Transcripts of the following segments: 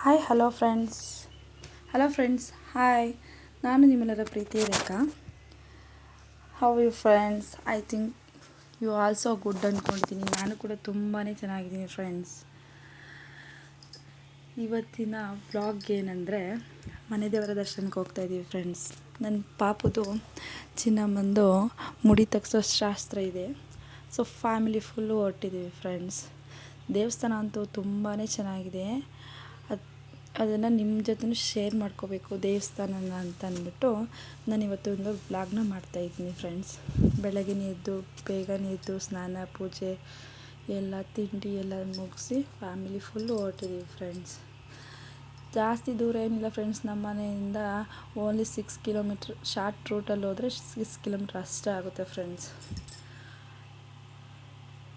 Hi hello friends hi. ನಾನು ನಿಮ್ಮೆಲ್ಲರ ಪ್ರೀತಿ Rekha. How you friends? I think you also good ಅಂದ್ಕೊಳ್ತೀನಿ. ನಾನು ಕೂಡ ತುಂಬಾ ಚೆನ್ನಾಗಿದ್ದೀನಿ ಫ್ರೆಂಡ್ಸ್. ಇವತ್ತಿನ ವ್ಲಾಗ್ ಏನಂದರೆ, ಮನೆ ದೇವರ ದರ್ಶನಕ್ಕೆ ಹೋಗ್ತಾಯಿದ್ದೀವಿ ಫ್ರೆಂಡ್ಸ್. ನನ್ನ ಪಾಪುದು ಚಿನ್ನಮ್ಮಂದು ಮುಡಿ ತಗ್ಸೋ ಶಾಸ್ತ್ರ ಇದೆ. ಸೊ ಫ್ಯಾಮಿಲಿ ಫುಲ್ಲು ಹೊರಟಿದ್ದೀವಿ ಫ್ರೆಂಡ್ಸ್. ದೇವಸ್ಥಾನ ಅಂತೂ ತುಂಬಾ ಚೆನ್ನಾಗಿದೆ. ಅದನ್ನು ನಿಮ್ಮ ಜೊತೆ ಶೇರ್ ಮಾಡ್ಕೋಬೇಕು ದೇವಸ್ಥಾನನ ಅಂತ ಅಂದ್ಬಿಟ್ಟು ನಾನು ಇವತ್ತೊಂದು ವ್ಲಾಗ್ನ ಮಾಡ್ತಾಯಿದ್ದೀನಿ ಫ್ರೆಂಡ್ಸ್. ಬೆಳಗ್ಗೆ ಬೇಗನೆ ಎದ್ದು ಸ್ನಾನ ಪೂಜೆ ಎಲ್ಲ ತಿಂಡಿ ಎಲ್ಲ ಮುಗಿಸಿ ಫ್ಯಾಮಿಲಿ ಫುಲ್ಲು ಹೊರಟಿದ್ದೀವಿ ಫ್ರೆಂಡ್ಸ್. ಜಾಸ್ತಿ ದೂರ ಏನಿಲ್ಲ ಫ್ರೆಂಡ್ಸ್. ನಮ್ಮ ಮನೆಯಿಂದ ಓನ್ಲಿ 6 ಕಿಲೋಮೀಟ್ರ್ ಶಾರ್ಟ್ ರೂಟಲ್ಲಿ ಹೋದರೆ 6 ಕಿಲೋಮೀಟ್ರ್ ಅಷ್ಟೇ ಆಗುತ್ತೆ ಫ್ರೆಂಡ್ಸ್.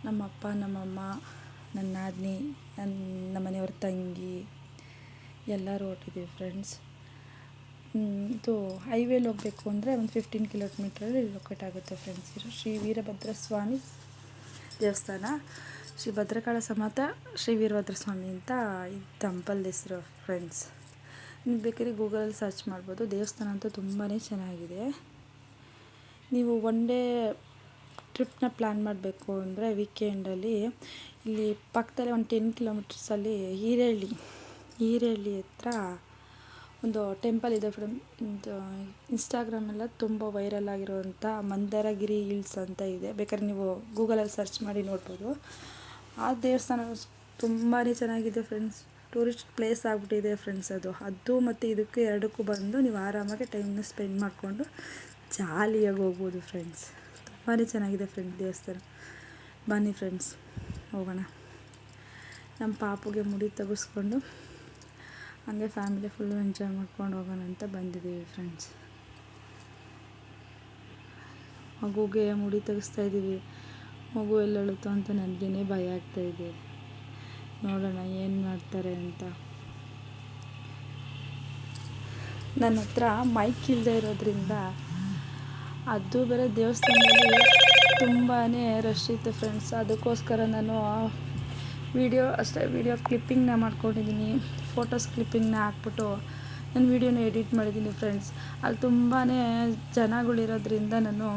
ನಮ್ಮಪ್ಪ ನಮ್ಮಮ್ಮ ನನ್ನ ನಾದಿನಿ ನಮ್ಮ ಮನೆಯವ್ರ ತಂಗಿ ಎಲ್ಲರೂ ಹೊರಟಿದ್ದೀವಿ ಫ್ರೆಂಡ್ಸ್. ಇದು ಹೈವೇಲಿ ಹೋಗಬೇಕು ಅಂದರೆ ಒಂದು 15 ಕಿಲೋಮೀಟ್ರಲ್ಲಿ ಲೊಕೇಟ್ ಆಗುತ್ತೆ ಫ್ರೆಂಡ್ಸ್. ಇದು ಶ್ರೀ ವೀರಭದ್ರ ಸ್ವಾಮಿ ದೇವಸ್ಥಾನ. ಶ್ರೀ ಭದ್ರಕಾಳ ಸಮೇತ ಶ್ರೀ ವೀರಭದ್ರ ಸ್ವಾಮಿ ಅಂತ ಈ ಟೆಂಪಲ್ ಹೆಸರು ಫ್ರೆಂಡ್ಸ್. ನೀವು ಬೇಕಾದ್ರೆ ಗೂಗಲಲ್ಲಿ ಸರ್ಚ್ ಮಾಡ್ಬೋದು. ದೇವಸ್ಥಾನ ಅಂತೂ ತುಂಬಾ ಚೆನ್ನಾಗಿದೆ. ನೀವು ಒನ್ ಡೇ ಟ್ರಿಪ್ನ ಪ್ಲ್ಯಾನ್ ಮಾಡಬೇಕು ಅಂದರೆ ವೀಕೆಂಡಲ್ಲಿ ಇಲ್ಲಿ ಪಕ್ಕದಲ್ಲೇ ಒಂದು 10 ಕಿಲೋಮೀಟರ್ಸಲ್ಲಿ ಈರಳ್ಳಿ ಹತ್ರ ಒಂದು ಟೆಂಪಲ್ ಇದೆ ಫ್ರೆಂಡ್. ಇನ್ಸ್ಟಾಗ್ರಾಮೆಲ್ಲ ತುಂಬ ವೈರಲ್ ಆಗಿರುವಂಥ ಮಂದಾರಗಿರಿ ಹಿಲ್ಸ್ ಅಂತ ಇದೆ. ಬೇಕಾದ್ರೆ ನೀವು ಗೂಗಲಲ್ಲಿ ಸರ್ಚ್ ಮಾಡಿ ನೋಡ್ಬೋದು. ಆ ದೇವಸ್ಥಾನ ತುಂಬಾ ಚೆನ್ನಾಗಿದೆ ಫ್ರೆಂಡ್ಸ್. ಟೂರಿಸ್ಟ್ ಪ್ಲೇಸ್ ಆಗಿಬಿಟ್ಟಿದೆ ಫ್ರೆಂಡ್ಸ್. ಅದು ಮತ್ತು ಇದಕ್ಕೆ ಎರಡಕ್ಕೂ ಬಂದು ನೀವು ಆರಾಮಾಗಿ ಟೈಮ್ನ ಸ್ಪೆಂಡ್ ಮಾಡಿಕೊಂಡು ಜಾಲಿಯಾಗಿ ಹೋಗ್ಬೋದು ಫ್ರೆಂಡ್ಸ್. ತುಂಬಾ ಚೆನ್ನಾಗಿದೆ ಫ್ರೆಂಡ್ಸ್ ದೇವಸ್ಥಾನ. ಬನ್ನಿ ಫ್ರೆಂಡ್ಸ್ ಹೋಗೋಣ. ನಮ್ಮ ಪಾಪುಗೆ ಮುಡಿ ತೆಗೆಸ್ಕೊಂಡು ಹಾಗೆ ಫ್ಯಾಮಿಲಿ ಫುಲ್ಲು ಎಂಜಾಯ್ ಮಾಡ್ಕೊಂಡು ಹೋಗೋಣ ಅಂತ ಬಂದಿದ್ದೀವಿ ಫ್ರೆಂಡ್ಸ್. ಮಗುಗೆ ಮುಡಿ ತೆಗೆಸ್ತಾಯಿದ್ದೀವಿ. ಮಗು ಎಲ್ಲೆಳುತ್ತೋ ಅಂತ ನನಗೇ ಭಯ ಆಗ್ತಾಯಿದೆ. ನೋಡೋಣ ಏನು ಮಾಡ್ತಾರೆ ಅಂತ. ನನ್ನ ಹತ್ರ ಮೈಕ್ ಇಲ್ಲದೆ ಇರೋದ್ರಿಂದ ಅದು ಬೇರೆ ದೇವಸ್ಥಾನದಲ್ಲಿ ತುಂಬಾ ರಶ್ ಇತ್ತು ಫ್ರೆಂಡ್ಸ್. ಅದಕ್ಕೋಸ್ಕರ ನಾನು ವಿಡಿಯೋ ಕ್ಲಿಪ್ಪಿಂಗ್ನ ಮಾಡ್ಕೊಂಡಿದ್ದೀನಿ. ಫೋಟೋಸ್ ಕ್ಲಿಪ್ಪಿಂಗ್ನ ಹಾಕ್ಬಿಟ್ಟು ನಾನು ವೀಡಿಯೋನ ಎಡಿಟ್ ಮಾಡಿದ್ದೀನಿ ಫ್ರೆಂಡ್ಸ್. ಅಲ್ಲಿ ತುಂಬಾ ಜನಗಳಿರೋದ್ರಿಂದ ನಾನು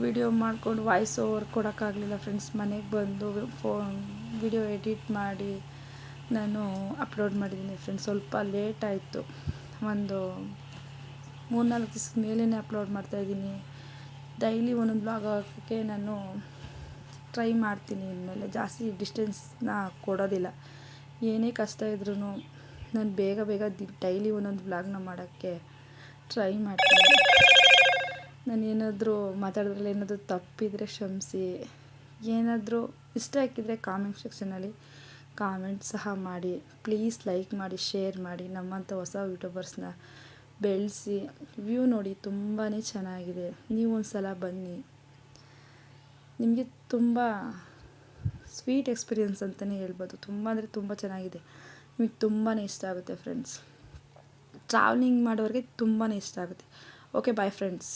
ವಿಡಿಯೋ ಮಾಡ್ಕೊಂಡು ವಾಯ್ಸ್ ಓವರ್ ಕೊಡೋಕ್ಕಾಗಲಿಲ್ಲ ಫ್ರೆಂಡ್ಸ್. ಮನೆಗೆ ಬಂದು ವಿಡಿಯೋ ಎಡಿಟ್ ಮಾಡಿ ನಾನು ಅಪ್ಲೋಡ್ ಮಾಡಿದ್ದೀನಿ ಫ್ರೆಂಡ್ಸ್. ಸ್ವಲ್ಪ ಲೇಟ್ ಆಯಿತು. ಒಂದು 3-4 ದಿವಸದ ಮೇಲೇ ಅಪ್ಲೋಡ್ ಮಾಡ್ತಾಯಿದ್ದೀನಿ. ಡೈಲಿ ಒಂದೊಂದು ಬ್ಲಾಗ್ ಹಾಕೋಕ್ಕೆ ನಾನು ಟ್ರೈ ಮಾಡ್ತೀನಿ. ಇನ್ಮೇಲೆ ಜಾಸ್ತಿ ಡಿಸ್ಟೆನ್ಸ್ನ ಕೊಡೋದಿಲ್ಲ. ಏನೇ ಕಷ್ಟ ಇದ್ರೂ ನಾನು ಬೇಗ ಡೈಲಿ ಒಂದೊಂದು ವ್ಲಾಗ್ನ ಮಾಡೋಕ್ಕೆ ಟ್ರೈ ಮಾಡ್ತೀನಿ. ನಾನು ಏನಾದರೂ ಮಾತಾಡೋದ್ರಲ್ಲಿ ಏನಾದರೂ ತಪ್ಪಿದರೆ ಕ್ಷಮಿಸಿ. ಏನಾದರೂ ಇಷ್ಟ ಹಾಕಿದರೆ ಕಾಮೆಂಟ್ ಸೆಕ್ಷನಲ್ಲಿ ಕಾಮೆಂಟ್ ಸಹ ಮಾಡಿ. ಪ್ಲೀಸ್ ಲೈಕ್ ಮಾಡಿ, ಶೇರ್ ಮಾಡಿ. ನಮ್ಮಂಥ ಹೊಸ ಯೂಟ್ಯೂಬರ್ಸ್ನ ಬೆಳೆಸಿ. ವ್ಯೂ ನೋಡಿ ತುಂಬಾ ಚೆನ್ನಾಗಿದೆ. ನೀವು ಒಂದು ಸಲ ಬನ್ನಿ. ನಿಮಗೆ ತುಂಬ ಸ್ವೀಟ್ ಎಕ್ಸ್ಪೀರಿಯನ್ಸ್ ಅಂತಲೇ ಹೇಳ್ಬೋದು. ತುಂಬ ಅಂದರೆ ತುಂಬ ಚೆನ್ನಾಗಿದೆ. ನಿಮಗೆ ತುಂಬಾ ಇಷ್ಟ ಆಗುತ್ತೆ ಫ್ರೆಂಡ್ಸ್. ಟ್ರಾವೆಲಿಂಗ್ ಮಾಡೋರಿಗೆ ತುಂಬಾ ಇಷ್ಟ ಆಗುತ್ತೆ. Okay bye friends.